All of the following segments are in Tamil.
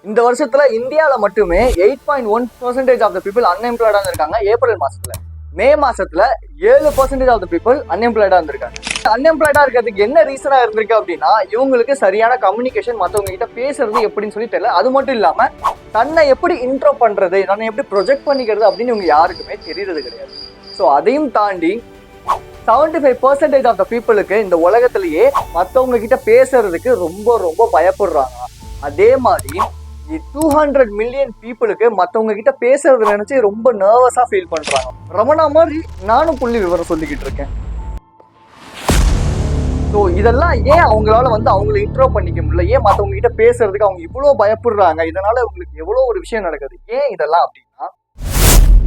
இந்த வருஷத்துல இந்தியாவில மட்டுமே 8.1% ஆஃப் த பீப்புள் அன்எம்ப்ளாய்டா இருக்காங்க. ஏப்ரல் மாசத்துல. மே மாசத்துல 7% ஆஃப் த பீப்புள் அன்எம்ப்ளாய்டா இருந்திருக்காங்க. அன்எம்ப்ளாய்டா இருக்கிறதுக்கு என்ன ரீசனா இருந்திருக்கு அப்படின்னா, இவங்களுக்கு சரியான கம்யூனிகேஷன் மற்றவங்க கிட்ட பேசுறது எப்படின்னு சொல்லி தெரியல. அது மட்டும் இல்லாம தன்னை எப்படி இன்ட்ரோ பண்றது, தன்னை எப்படி ப்ரொஜெக்ட் பண்ணிக்கிறது அப்படின்னு இவங்க யாருக்குமே தெரியறது கிடையாது. ஸோ அதையும் தாண்டி 75% ஆஃப் த பீப்புளுக்கு இந்த உலகத்திலேயே மற்றவங்க கிட்ட பேசுறதுக்கு ரொம்ப ரொம்ப பயப்படுறாங்க. அதே மாதிரி 200 மில்லியன் பீப்புளுக்கு மற்றவங்க கிட்ட பேசுறது நினைச்சு ரொம்ப நர்வஸா ஃபீல் பண்றாங்க. ரமணா மாதிரி நானும் புள்ளி விவரம் சொல்லிக்கிட்டு இருக்கேன். ஸோ இதெல்லாம் ஏன் அவங்களால அவங்களை இன்ட்ரோ பண்ணிக்க முடியல, ஏன் மற்றவங்க கிட்ட பேசுறதுக்கு அவங்க இவ்வளோ பயப்படுறாங்க, இதனால உங்களுக்கு எவ்வளோ ஒரு விஷயம் நடக்குது, ஏன் இதெல்லாம் அப்படின்னா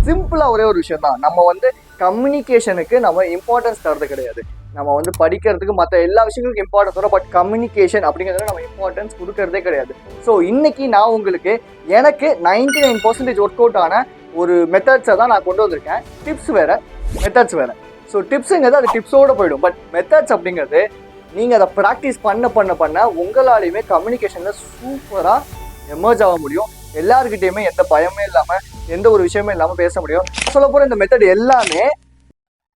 சிம்பிளா ஒரே ஒரு விஷயம் தான். நம்ம கம்யூனிகேஷனுக்கு நம்ம இம்பார்ட்டன்ஸ் தரது கிடையாது. நம்ம படிக்கிறதுக்கு மற்ற எல்லா விஷயங்களுக்கும் இம்பார்ட்டன்ஸ் வரும். பட் கம்யூனிகேஷன் அப்படிங்கிறதுல நம்ம இம்பார்ட்டன்ஸ் கொடுக்கறதே கிடையாது. ஸோ இன்னைக்கு நான் உங்களுக்கு எனக்கு 99% ஒர்க் அவுட் ஆன ஒரு மெத்தட்ஸை தான் நான் கொண்டு வந்திருக்கேன். டிப்ஸ் வேற, மெத்தட்ஸ் வேற. ஸோ டிப்ஸுங்கிறது அது டிப்ஸோட போயிடும். பட் மெத்தட்ஸ் அப்படிங்கிறது நீங்கள் அதை ப்ராக்டிஸ் பண்ண உங்களாலையுமே கம்யூனிகேஷனில் சூப்பராக எமர்ஜ் ஆக முடியும். எல்லாருக்கிட்டையுமே எந்த பயமே இல்லாமல், எந்த ஒரு விஷயமே இல்லாமல் பேச முடியும். சொல்ல போகிற இந்த மெத்தட் எல்லாமே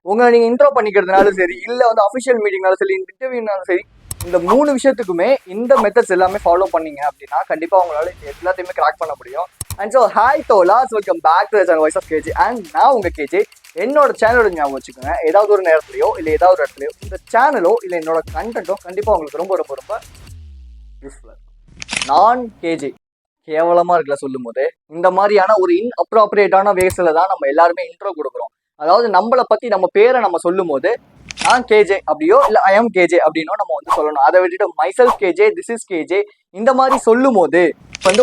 உங்களை நீங்கள் இன்ட்ரோ பண்ணிக்கிறதுனாலும் சரி, இல்லை அஃபிஷியல் மீட்டிங்னாலும் சரி, இன்டர்வியூனாலும் சரி, இந்த 3 விஷயத்துக்குமே இந்த மெத்தட்ஸ் எல்லாமே ஃபாலோ பண்ணீங்க அப்படின்னா கண்டிப்பாக உங்களால் எல்லாத்தையுமே கிராக் பண்ண முடியும். அண்ட் ஸோ ஹாய் தோலாஸ், welcome back to the channel voice of KJ. And நான் உங்கள் கேஜே. என்னோட சேனலோட ஞாபகம் வச்சுக்கோங்க, ஏதாவது ஒரு நேரத்துலையோ இல்லை ஏதாவது ஒரு இடத்துலையோ இந்த சேனலோ இல்லை என்னோட கண்டென்ட்டோ கண்டிப்பாக உங்களுக்கு ரொம்ப ரொம்ப ரொம்ப யூஸ்ஃபுல்லாக இருக்கும். நான் கேஜே கேவலமாக இருக்கல சொல்லும் போது இந்த மாதிரியான ஒரு இன்அப்ராப்ரியேட்டான வேஸில் தான் நம்ம எல்லாருமே இன்ட்ரோ கொடுக்குறோம். அதாவது நம்மளை பற்றி நம்ம பேரை நம்ம சொல்லும் போது நான் கேஜே அப்படியோ இல்லை ஐ எம் கேஜே அப்படின்னோ நம்ம சொல்லணும். அதை விட்டுட்டு myself KJ, this is KJ இந்த மாதிரி சொல்லும் போது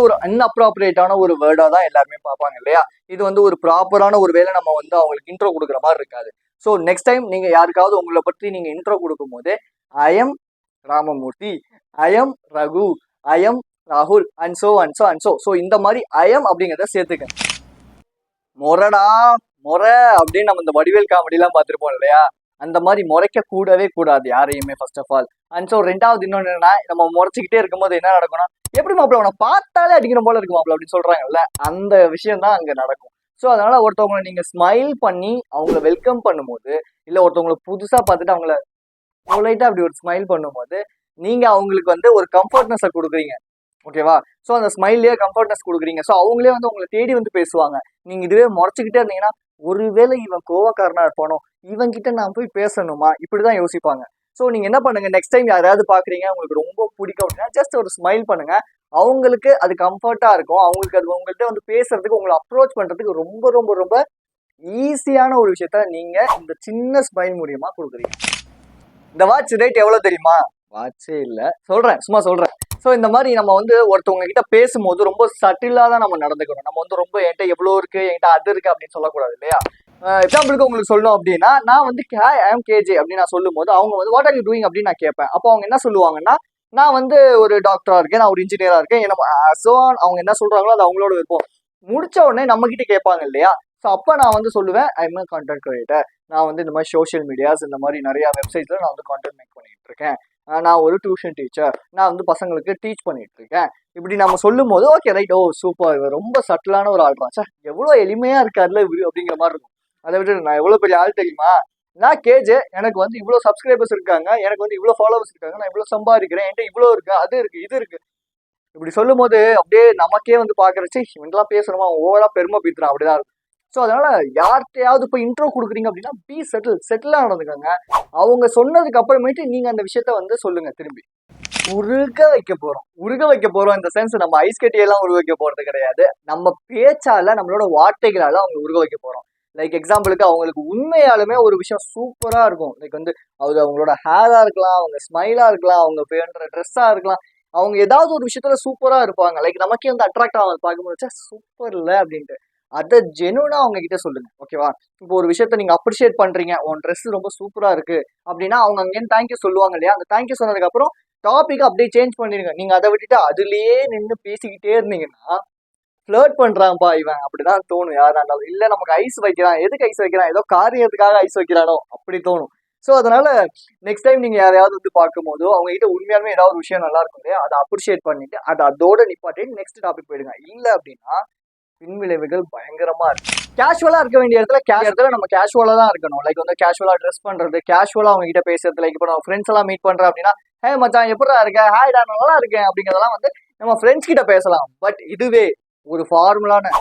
ஒரு அன்அப்ராப்ரியேட்டான ஒரு வேர்டாக தான் எல்லாருமே பார்ப்பாங்க இல்லையா? இது ஒரு ப்ராப்பரான ஒரு வேலை நம்ம அவங்களுக்கு இன்ட்ரோ கொடுக்குற மாதிரி இருக்காது. ஸோ நெக்ஸ்ட் டைம் நீங்கள் யாருக்காவது உங்களை பற்றி நீங்கள் இன்ட்ரோ கொடுக்கும் போது I am Ramamurthy, I am Raghu, I am ராகுல் அண்ட் சோ. ஸோ இந்த மாதிரி ஐ எம் அப்படிங்கிறத சேர்த்துக்க. முறைடா முறை அப்படின்னு நம்ம இந்த வடிவேல் காமெடிலாம் பார்த்துருப்போம் இல்லையா? அந்த மாதிரி முறைக்க கூடவே கூடாது யாரையுமே first of all. And so ரெண்டாவது இன்னொன்று என்னன்னா, நம்ம முறைச்சிக்கிட்டே இருக்கும்போது என்ன நடக்கணும், எப்படி மாப்பிள்ள அவனை பார்த்தாலே அடிக்கிற போல இருக்கு மாப்பிள்ள அப்படின்னு சொல்றாங்கல்ல, அந்த விஷயம் தான் அங்கே நடக்கும். ஸோ அதனால ஒருத்தவங்களை நீங்க ஸ்மைல் பண்ணி அவங்கள வெல்கம் பண்ணும்போது, இல்லை ஒருத்தவங்களை புதுசாக பார்த்துட்டு அவங்கள பொலைட்டா அப்படி ஒரு ஸ்மைல் பண்ணும்போது நீங்க அவங்களுக்கு ஒரு கம்ஃபர்ட்னஸை கொடுக்குறீங்க. ஓகேவா? ஸோ அந்த ஸ்மைல்லேயே கம்ஃபர்ட்னஸ் கொடுக்குறீங்க. ஸோ அவங்களே உங்களை தேடி பேசுவாங்க. நீங்க இதுவே முறைச்சிக்கிட்டே இருந்தீங்கன்னா, ஒருவேளை இவன் கோவக்காரனா இருப்பானோ, இவன் கிட்ட நான் போய் பேசணுமா, இப்படிதான் யோசிப்பாங்க. ஸோ நீங்க என்ன பண்ணுங்க, நெக்ஸ்ட் டைம் யாராவது பாக்குறீங்க உங்களுக்கு ரொம்ப பிடிக்கும் அப்படின்னா ஜஸ்ட் ஒரு ஸ்மைல் பண்ணுங்க. அவங்களுக்கு அது கம்ஃபர்ட்டா இருக்கும். அவங்களுக்கு அது உங்கள்கிட்ட பேசுறதுக்கு, உங்களை அப்ரோச் பண்றதுக்கு ரொம்ப ரொம்ப ரொம்ப ஈஸியான ஒரு விஷயத்த நீங்க இந்த சின்ன ஸ்மைல் மூலியமா கொடுக்குறீங்க. இந்த வாட்ச் ரேட் எவ்வளவு தெரியுமா? வாட்சே இல்ல, சும்மா சொல்றேன். ஸோ இந்த மாதிரி நம்ம ஒருத்தவங்க கிட்ட பேசும்போது ரொம்ப சட்டிலா தான் நம்ம நடந்துக்கணும். நம்ம ரொம்ப என்கிட்ட எவ்வளோ இருக்கு, என்கிட்ட அது இருக்கு அப்படின்னு சொல்லக்கூடாது இல்லையா? எக்ஸாம்பிளுக்கு உங்களுக்கு சொல்லணும் அப்படின்னா, நான் ஐ ஆம் கேஜே அப்படின்னு நான் சொல்லும் போது அவங்க வாட் ஆர் யூ டூயிங் அப்படின்னு நான் கேட்பேன். அப்போ அவங்க என்ன சொல்லுவாங்கன்னா, நான் ஒரு டாக்டரா இருக்கேன், நான் ஒரு இன்ஜினியரா இருக்கேன், ஸோ அவங்க என்ன சொல்றாங்களோ அது அவங்களோட விருப்பம். முடிச்ச உடனே நம்ம கிட்ட கேட்பாங்க இல்லையா? ஸோ அப்போ நான் சொல்லுவேன், ஐ எம் கண்டென்ட் கிரியேட்டர். நான் இந்த மாதிரி சோஷியல் மீடியாஸ், இந்த மாதிரி நிறைய வெப்சைட்ல நான் கண்டென்ட் மேக் பண்ணிட்டு இருக்கேன். நான் ஒரு டியூஷன் டீச்சர், நான் பசங்களுக்கு டீச் பண்ணிட்டு இருக்கேன். இப்படி நம்ம சொல்லும் போது ஓகே ரைட், ஓ சூப்பர், இவர் ரொம்ப சட்டிலான ஒரு ஆள் தான், எவ்வளோ எளிமையா இருக்காருல இவரு அப்படிங்கிற மாதிரி இருக்கும். அதை விட்டு நான் எவ்வளோ பெரிய ஆள் தெரியுமா, நான் கேஜே, எனக்கு இவ்வளோ சப்ஸ்கிரைபர்ஸ் இருக்காங்க, எனக்கு இவ்வளோ ஃபாலோவர்ஸ் இருக்காங்க, நான் இவ்வளோ சம்பாதிக்கிறேன், என்கிட்ட இவ்வளோ இருக்கு, அது இருக்கு, இது இருக்கு. இப்படி சொல்லும் போது அப்படியே நமக்கே பாக்குறச்சு இவங்கெல்லாம் பேசணுமா, ஓவரா பெருமை பீத்துறான், அப்படிதான் இருக்கும். ஸோ அதனால யார்கிட்டையாவது இப்போ இன்ட்ரோ கொடுக்குறீங்க அப்படின்னா பி செட்டிலாக நடந்துக்கோங்க. அவங்க சொன்னதுக்கு அப்புறமேட்டு நீங்க அந்த விஷயத்த சொல்லுங்க. திரும்பி உருக வைக்க போறோம் இந்த சென்ஸ், நம்ம ஐஸ் கட்டியெல்லாம் உருக வைக்க போறது கிடையாது. நம்ம பேச்சால, நம்மளோட வார்த்தைகளால அவங்க உருக வைக்க போறோம். லைக் எக்ஸாம்பிளுக்கு அவங்களுக்கு உண்மையாலுமே ஒரு விஷயம் சூப்பரா இருக்கும். லைக் அது அவங்களோட ஹேரா இருக்கலாம், அவங்க ஸ்மைலா இருக்கலாம், அவங்க பேன்ற ட்ரெஸ்ஸா இருக்கலாம், அவங்க ஏதாவது ஒரு விஷயத்துல சூப்பரா இருப்பாங்க. லைக் நமக்கே அட்ராக்ட் ஆகும் பார்க்கும்போது, சூப்பர் இல்லை அப்படின்ட்டு. அதை ஜெனுவனா அவங்க கிட்ட சொல்லுங்க. ஓகேவா? இப்போ ஒரு விஷயத்த நீங்க அப்ரிஷியேட் பண்றீங்க, உன் ட்ரெஸ் ரொம்ப சூப்பரா இருக்கு அப்படின்னா அவங்க அங்கேன்னு தேங்க்யூ சொல்லுவாங்க இல்லையா? அந்த தேங்க்யூ சொன்னதுக்கு அப்புறம் டாபிக் அப்படியே சேஞ்ச் பண்ணிருங்க. நீங்க அதை விட்டுட்டு அதுலயே நின்று பேசிக்கிட்டே இருந்தீங்கன்னா ஃபிளர்ட் பண்றான்ப்பா இவன் அப்படிதான் தோணும் யாரா இருந்தாலும். இல்ல நமக்கு ஐஸ் வைக்கிறான், எதுக்கு ஐஸ் வைக்கிறான், ஏதோ காரியத்துக்காக ஐஸ் வைக்கிறானோ அப்படி தோணும். ஸோ அதனால நெக்ஸ்ட் டைம் நீங்க யாரையாவது வந்து பார்க்கும்போதோ அவங்க கிட்ட உண்மையாலுமே ஏதாவது ஒரு விஷயம் நல்லா இருக்கும் இல்லையா, அதை அப்ரிஷியேட் பண்ணிட்டு அதை அதோட நிப்பாட்டி நெக்ஸ்ட் டாபிக் போயிடுங்க. இல்லை அப்படின்னா பின்விளைவுகள் பயங்கரமா இருக்கு. கேஷுவலா இருக்க வேண்டிய இடத்துல நம்ம கேஷுவலா தான் இருக்கணும். லைக் வந்து கேஷுவலா ட்ரெஸ் பண்றது, கேஷுவலா அவங்க கிட்ட பேசுறது. லைக் இப்போ நம்ம ஃப்ரெண்ட்ஸ் எல்லாம் மீட் பண்றோம் அப்படின்னா, ஹே மச்சான் எப்படா இருக்க, ஹாய்டா நல்லா இருக்கேன் அப்படிங்கிறதெல்லாம் வந்து நம்ம ஃப்ரெண்ட்ஸ் கிட்ட பேசலாம். பட் இதுவே ஒரு ஃபார்முலான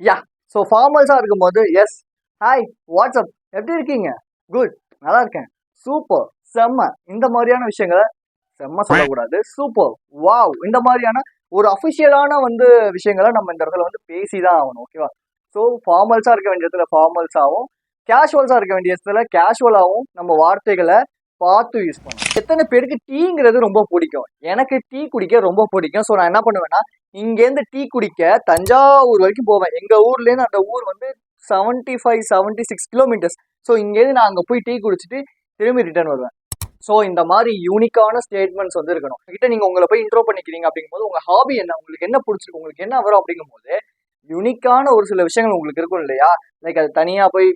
யா ஸோ ஃபார்மல்ஸா இருக்கும்போது எஸ் ஹாய் வாட்ஸ்அப் எப்படி இருக்கீங்க, குட் நல்லா இருக்கேன், சூப்பர் செம்ம, இந்த மாதிரியான விஷயங்களை செம்ம சொல்லக்கூடாது, சூப்பர் வாவ் இந்த மாதிரியான ஒரு அஃபிஷியலான வந்து விஷயங்களை நம்ம இந்த இடத்துல வந்து பேசிதான் ஆகணும். ஓகேவா? ஸோ ஃபார்மல்ஸா இருக்க வேண்டிய இடத்துல ஃபார்மல்ஸாகவும், கேஷுவல்ஸா இருக்க வேண்டிய இடத்துல கேஷுவலாகவும் நம்ம வார்த்தைகளை பார்த்து யூஸ் பண்ணணும். எத்தனை பேருக்கு டீங்கிறது ரொம்ப பிடிக்கும்? எனக்கு டீ குடிக்க ரொம்ப பிடிக்கும். ஸோ நான் என்ன பண்ணுவேன்னா, இங்கேருந்து டீ குடிக்க தஞ்சாவூர் வரைக்கும் போவேன். எங்க ஊர்லேருந்து அந்த ஊர் வந்து 75-76 கிலோமீட்டர்ஸ். ஸோ இங்கேருந்து நான் அங்கே போய் டீ குடிச்சிட்டு திரும்பி ரிட்டர்ன் வருவேன். ஸோ இந்த மாதிரி யூனிக்கான ஸ்டேட்மெண்ட்ஸ் வந்து இருக்கணும். கிட்ட நீங்க உங்களை போய் இன்ட்ரோ பண்ணிக்கிறீங்க அப்படிங்கும்போது உங்க ஹாபி என்ன, உங்களுக்கு என்ன பிடிச்சிருக்கு, உங்களுக்கு என்ன வரும் அப்படிங்கும்போது யூனிக்கான ஒரு சில விஷயங்கள் உங்களுக்கு இருக்கும் இல்லையா? லைக் அது தனியா போய்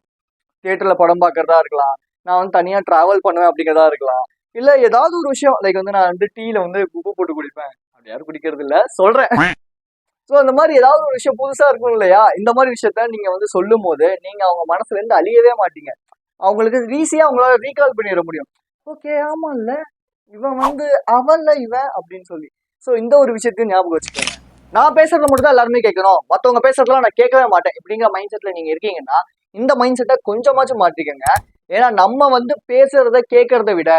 தியேட்டர்ல படம் பார்க்கறதா இருக்கலாம், நான் வந்து தனியா டிராவல் பண்ணுவேன் அப்படிங்கிறதா இருக்கலாம், இல்ல ஏதாவது ஒரு விஷயம் லைக் வந்து நான் வந்து டீல வந்து உப்பு போட்டு குடிப்பேன், அப்படி யாரும் குடிக்கிறது இல்ல சொல்றேன். ஸோ அந்த மாதிரி ஏதாவது ஒரு விஷயம் புதுசா இருக்கும் இல்லையா? இந்த மாதிரி விஷயத்த நீங்க வந்து சொல்லும் போது நீங்க அவங்க மனசுல இருந்து அழியவே மாட்டீங்க. அவங்களுக்கு ஈஸியா அவங்களால ரீகால் பண்ணிட முடியும். ஓகே ஆமா இல்ல இவன் வந்து அவன்ல இவன் அப்படின்னு சொல்லி. ஸோ இந்த ஒரு விஷயத்தையும் ஞாபகம் வச்சுக்கோங்க. நான் பேசுறதுல மட்டும் தான் எல்லாருமே கேட்கணும், மற்றவங்க பேசுறதுலாம் நான் கேட்கவே மாட்டேன் இப்படிங்கிற மைண்ட் செட்ல நீங்க இருக்கீங்கன்னா இந்த மைண்ட் செட்டை கொஞ்சமாச்சும் மாற்றிக்கங்க. ஏன்னா நம்ம வந்து பேசுறத கேட்கறத விட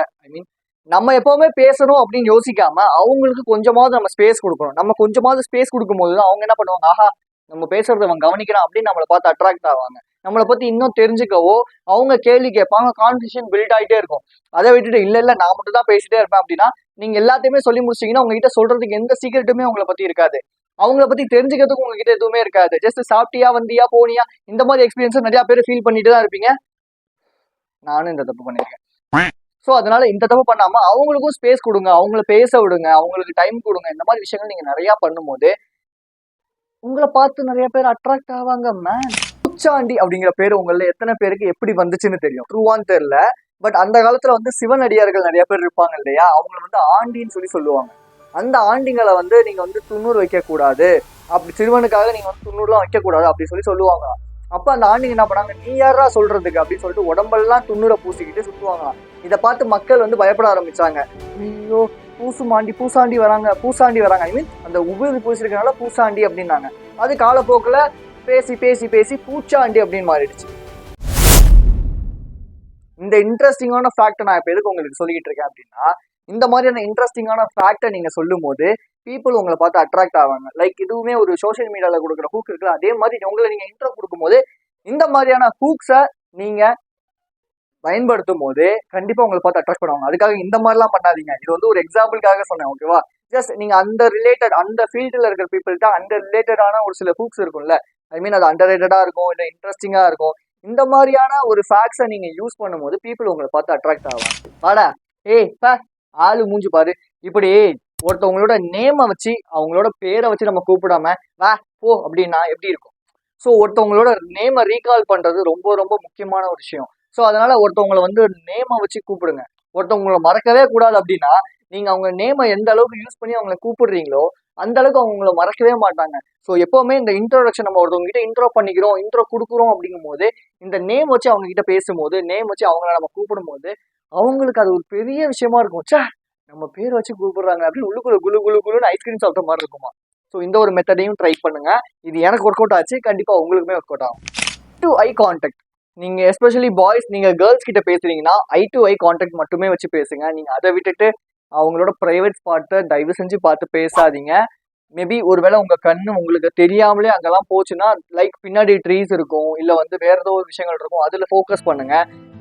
நம்ம எப்பவுமே பேசணும் அப்படின்னு யோசிக்காம அவங்களுக்கு கொஞ்சமாவது நம்ம ஸ்பேஸ் கொடுக்கணும். நம்ம கொஞ்சமாவது ஸ்பேஸ் கொடுக்கும்போது அவங்க என்ன பண்ணுவாங்க, ஆஹா நம்ம பேசுறத அவன் கவனிக்கிறான் அப்படின்னு நம்மளை பார்த்து அட்ராக்ட் ஆவாங்க. நம்மளை பத்தி இன்னும் தெரிஞ்சுக்கவோ அவங்க கேள்வி கேட்பாங்க, கான்வர்சேஷன் பில்ட் ஆகிட்டே இருக்கும். அதை விட்டுட்டு இல்ல நான் மட்டும் தான் பேசிட்டே இருப்பேன் அப்படின்னா நீங்க எல்லாத்தையுமே சொல்லி முடிச்சிங்கன்னா உங்ககிட்ட சொல்றதுக்கு எந்த சீக்கிரட்டுமே உங்களை பத்தி இருக்காது. அவங்கள பத்தி தெரிஞ்சுக்கிறதுக்கு உங்ககிட்ட எதுவுமே இருக்காது. ஜஸ்ட் சாப்பிட்டியா வந்தியா போனியா இந்த மாதிரி எக்ஸ்பீரியன்ஸ் நிறைய பேர் ஃபீல் பண்ணிட்டு தான் இருப்பீங்க. நானும் இந்த தப்பு பண்ணிருக்கேன். ஸோ அதனால இந்த தப்பு பண்ணாம அவங்களுக்கும் ஸ்பேஸ் கொடுங்க, அவங்கள பேச விடுங்க, அவங்களுக்கு டைம் கொடுங்க. இந்த மாதிரி விஷயங்கள் நீங்க நிறைய பண்ணும்போது உங்களை பார்த்து நிறைய பேர் அட்ராக்ட் ஆவாங்க. மேன் பூச்சாண்டி அப்படிங்கிற பேர் உங்கள எத்தனை பேருக்கு எப்படி வந்துச்சுன்னு தெரியும்? ட்ரூவான்னு தெரியல. பட் அந்த காலத்துல வந்து சிவனடியார்கள் நிறைய பேர் இருப்பாங்க இல்லையா, அவங்களை வந்து ஆண்டின்னு சொல்லி சொல்லுவாங்க. அந்த ஆண்டிங்களை வந்து நீங்க வந்து துண்ணூறு வைக்க கூடாது, அப்படி சிறுவனுக்காக நீங்க வந்து துண்ணூறுலாம் வைக்க கூடாது அப்படி சொல்லி சொல்லுவாங்க. அப்ப அந்த ஆண்டிங்க என்ன பண்ணாங்க, நீ யாரா சொல்றதுக்கு அப்படின்னு சொல்லிட்டு உடம்பெல்லாம் துண்ணூரை பூசிக்கிட்டு சுத்துவாங்க. இதை பார்த்து மக்கள் வந்து பயப்பட ஆரம்பிச்சாங்க. ஐயோ பூசாண்டி வராங்க ஐ மீன் அந்த உபயோக பூசிருக்கனால பூசாண்டி அப்படின்னாங்க. அது காலப்போக்கில் பேசி பேசி பேசி பூச்சாண்டி அப்படின்னு மாறிடுச்சு. இந்த இன்ட்ரெஸ்டிங்கான ஃபேக்டை நான் இப்போ எதுக்கு உங்களுக்கு சொல்லிக்கிட்டு இருக்கேன் அப்படின்னா, இந்த மாதிரியான இன்ட்ரெஸ்டிங்கான ஃபேக்டை நீங்க சொல்லும் போது பீப்புள் உங்களை பார்த்து அட்ராக்ட் ஆவாங்க. லைக் இதுவுமே ஒரு சோஷியல் மீடியாவில் கொடுக்குற ஹூக் இருக்குல்ல, அதே மாதிரி உங்களை நீங்க இன்ட்ரோ கொடுக்கும்போது இந்த மாதிரியான ஹூக்ஸை நீங்க பயன்படுத்தும் போது கண்டிப்பா உங்களை பார்த்து அட்ராக்ட் பண்ணுவாங்க. அதுக்காக இந்த மாதிரிலாம் பண்ணாதீங்க. இது வந்து ஒரு எக்ஸாம்பிளுக்காக சொன்னேன். ஓகேவா? ஜஸ்ட் நீங்க அந்த ரிலேட்டட் அந்த ஃபீல்டில் இருக்கிற பீப்புள் தான் அந்த ரிலேட்டடான ஒரு சில ஹூக்ஸ் இருக்கும்ல, ஐ மீன் அது அண்டர் ரேட்டடா இருக்கும், இல்லை இன்ட்ரெஸ்டிங்கா இருக்கும். இந்த மாதிரியான ஒரு ஃபேக்ட்ஸை நீங்க யூஸ் பண்ணும்போது பீப்புள் உங்களை பார்த்து அட்ராக்ட் ஆவாங்க. வாடா ஏய் பா ஆளு மூஞ்சி பாரு, இப்படி ஒருத்தவங்களோட நேமை வச்சு அவங்களோட பேரை வச்சு நம்ம கூப்பிடாம வா போ அப்படின்னா எப்படி இருக்கும்? ஸோ ஒருத்தவங்களோட நேமை ரீகால் பண்றது ரொம்ப ரொம்ப முக்கியமான ஒரு விஷயம். ஸோ அதனால ஒருத்தவங்களை வந்து நேமை வச்சு கூப்பிடுங்க. ஒருத்தவங்களை மறக்கவே கூடாது அப்படின்னா நீங்க அவங்க நேமை எந்த அளவுக்கு யூஸ் பண்ணி அவங்களை கூப்பிடுறீங்களோ அந்த அளவுக்கு அவங்கள மறக்கவே மாட்டாங்க. ஸோ எப்பவுமே இந்த இன்ட்ரோடக்ஷன் நம்ம ஒருத்தவங்க கிட்ட இன்ட்ரோ பண்ணிக்கிறோம், இன்ட்ரோ கொடுக்குறோம் அப்படிங்கும் போது இந்த நேம் வச்சு அவங்க கிட்ட பேசும்போது, நேம் வச்சு அவங்கள நம்ம கூப்பிடும் போது அவங்களுக்கு அது ஒரு பெரிய விஷயமா இருக்கும். சே நம்ம பேர் வச்சு கூப்பிடுறாங்க அப்படின்னு உள்ளுக்குள்ள குழு குழு குழுன்னு ஐஸ்கிரீம் சாப்பிட்ட மாதிரி இருக்குமா. ஸோ இந்த ஒரு மெத்தடையும் ட்ரை பண்ணுங்க. இது எனக்கு ஒர்க் அவுட் ஆச்சு, கண்டிப்பா உங்களுக்குமே ஒர்க் அவுட் ஆகும். டு ஐ கான்டாக்ட், நீங்க எஸ்பெஷலி பாய்ஸ் நீங்க கேர்ள்ஸ் கிட்ட பேசுறீங்கன்னா ஐ டு ஐ கான்டாக்ட் மட்டுமே வச்சு பேசுங்க. நீங்க அதை விட்டுட்டு அவங்களோட பிரைவேட் ஸ்பாட்டை தயவு செஞ்சு பார்த்து பேசாதீங்க. மேபி ஒருவேளை உங்க கண்ணு உங்களுக்கு தெரியாமலே அங்கெல்லாம் போச்சுன்னா லைக் பின்னாடி ட்ரீஸ் இருக்கும், இல்ல வந்து வேற ஏதோ ஒரு விஷயங்கள் இருக்கும், அதுல ஃபோக்கஸ் பண்ணுங்க.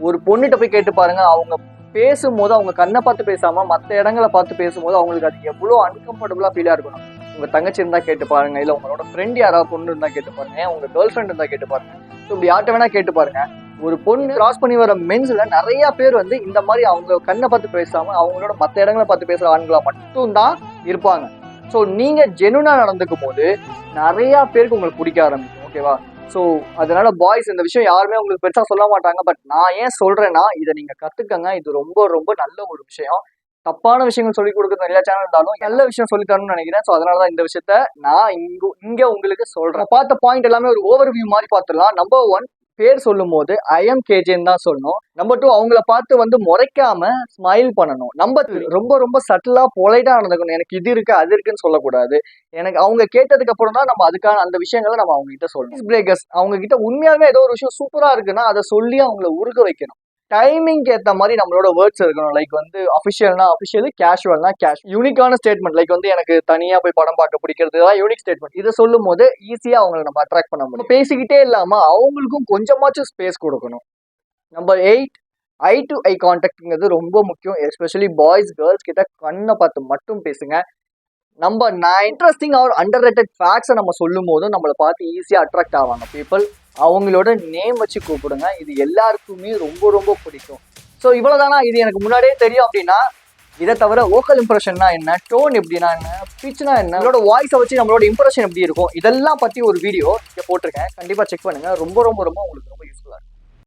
ஒரு பொண்ணுகிட்ட போய் கேட்டு பாருங்க, அவங்க பேசும்போது அவங்க கண்ணை பார்த்து பேசாம மற்ற இடங்களை பார்த்து பேசும்போது அவங்களுக்கு அது எவ்வளோ அன்கம்ஃபர்டபுளா ஃபீலா இருக்கணும். உங்க தங்கச்சி இருந்தா கேட்டு பாருங்க, இல்ல உங்களோட ஃப்ரெண்ட் யாராவது பொண்ணு இருந்தா கேட்டு பாருங்க, உங்க கேர்ள் ஃப்ரெண்ட் இருந்தா கேட்டு பாருங்க. ஸோ இப்படி யார்கிட்ட வேணா கேட்டு பாருங்க. ஒரு பொண்ணு கிராஸ் பண்ணி வர மென்ஸ்ல நிறைய பேர் வந்து இந்த மாதிரி அவங்க கண்ணை பார்த்து பேசாம அவங்களோட மற்ற இடங்களை பார்த்து பேசுற ஆண்களா மட்டும்தான் இருப்பாங்க. ஸோ நீங்க ஜெனுனா நடந்துக்கும் போது நிறைய பேருக்கு உங்களுக்கு பிடிக்க ஆரம்பிக்கும். ஓகேவா? ஸோ அதனால பாய்ஸ் இந்த விஷயம் யாருமே உங்களுக்கு பெருசாக சொல்ல மாட்டாங்க. பட் நான் ஏன் சொல்றேன்னா, இதை நீங்க கத்துக்கங்க. இது ரொம்ப ரொம்ப நல்ல ஒரு விஷயம். தப்பான விஷயங்கள் சொல்லிக் கொடுக்குற நிறைய சேனல் இருந்தாலும் நல்ல விஷயம் சொல்லி தரணும்னு நினைக்கிறேன். ஸோ அதனால தான் இந்த விஷயத்த நான் இங்க உங்களுக்கு சொல்றேன். பார்த்த பாயிண்ட் எல்லாமே ஒரு ஓவர்வியூ மாதிரி பார்த்துடலாம். நம்பர் 1, பேர் சொல்லும் போது ஐ எம் கேஜேன்னு தான் சொல்லணும். நம்பர் 2, அவங்கள பார்த்து வந்து முறைக்காம ஸ்மைல் பண்ணணும். நம்பர் 3, ரொம்ப ரொம்ப சட்டிலா பொலைட்டா நடந்துக்கணும். எனக்கு இது இருக்கு அது இருக்குன்னு சொல்லக்கூடாது. எனக்கு அவங்க கேட்டதுக்கு அப்புறம் தான் நம்ம அதுக்கான அந்த விஷயங்களை நம்ம அவங்க கிட்ட சொல்லணும். பிரேக்கர்ஸ் அவங்க கிட்ட உண்மையாவே ஏதோ ஒரு விஷயம் சூப்பரா இருக்குன்னா அதை சொல்லி அவங்கள உருக வைக்கணும். டைமிங்க்கு ஏற்ற மாதிரி நம்மளோட வேர்ட்ஸ் இருக்கணும். லைக் வந்து அஃபிஷியல்னா அஃபிஷியல், கேஷுவல்னா கேஷுவல். யூனிக்கான ஸ்டேட்மெண்ட் லைக் வந்து எனக்கு தனியா போய் படம் பார்க்க பிடிக்கிறது தான் யூனிக் ஸ்டேட்மெண்ட். இதை சொல்லும் போது ஈஸியா அவங்களை நம்ம அட்ராக்ட் பண்ண முடியும். பேசிக்கிட்டே இல்லாம அவங்களுக்கும் கொஞ்சமாச்சும் ஸ்பேஸ் கொடுக்கணும். நம்பர் 8, ஐ டு ஐ கான்டாக்ட்ங்கிறது ரொம்ப முக்கியம். எஸ்பெஷலி பாய்ஸ் கேர்ள்ஸ் கிட்ட கண்ணை பார்த்து மட்டும் பேசுங்க. Number 9, interesting or underrated ஃபேக்ட்ஸை நம்ம சொல்லும் போதும் நம்மளை பார்த்து ஈஸியாக அட்ராக்ட் ஆவாங்க பீப்புள். அவங்களோட நேம் வச்சு கூப்பிடுங்க. இது எல்லாருக்குமே ரொம்ப ரொம்ப பிடிக்கும். ஸோ இவ்வளோதானா, இது எனக்கு முன்னாடியே தெரியும் அப்படின்னா, இதை தவிர வோக்கல் இம்ப்ரெஷன்னா என்ன, டோன் எப்படின்னா என்ன, பிச்னா என்ன, நம்மளோட வாய்ஸை வச்சு நம்மளோட இம்ப்ரெஷன் எப்படி இருக்கும், இதெல்லாம் பற்றி ஒரு வீடியோ இங்கே போட்டிருக்கேன். கண்டிப்பாக செக் பண்ணுங்கள். ரொம்ப ரொம்ப ரொம்ப உங்களுக்கு ரொம்ப யூஸ்ஃபுல்லாக இருக்கும்.